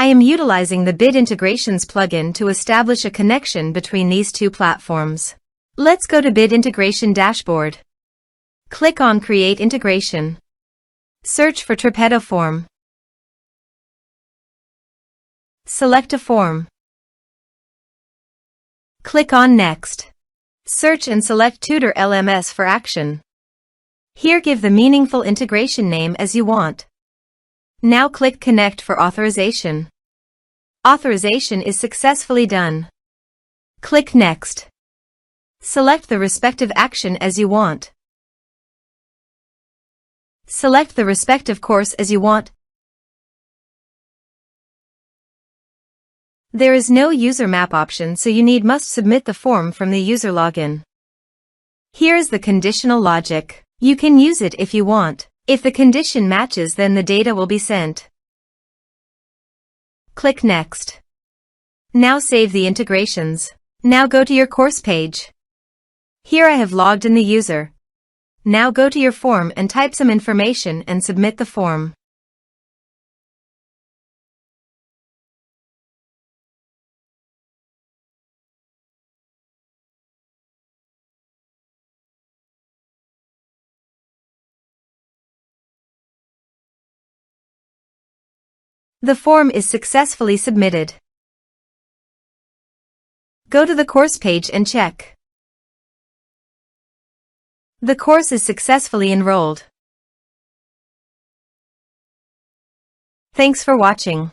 I am utilizing the Bid Integrations plugin to establish a connection between these two platforms. Let's go to Bid Integration Dashboard. Click on Create Integration. Search for Tripetto Form. Select a form. Click on Next. Search and select Tutor LMS for action. Here give the meaningful integration name as you want. Now click Connect for authorization. Authorization is successfully done. Click Next. Select the respective action as you want. Select the respective course as you want. There is no user map option, so you must submit the form from the user login. Here is the conditional logic. You can use it if you want. If the condition matches, then the data will be sent. Click Next. Now save the integrations. Now go to your course page. Here I have logged in the user. Now go to your form and type some information and submit the form. The form is successfully submitted. Go to the course page and check. The course is successfully enrolled. Thanks for watching.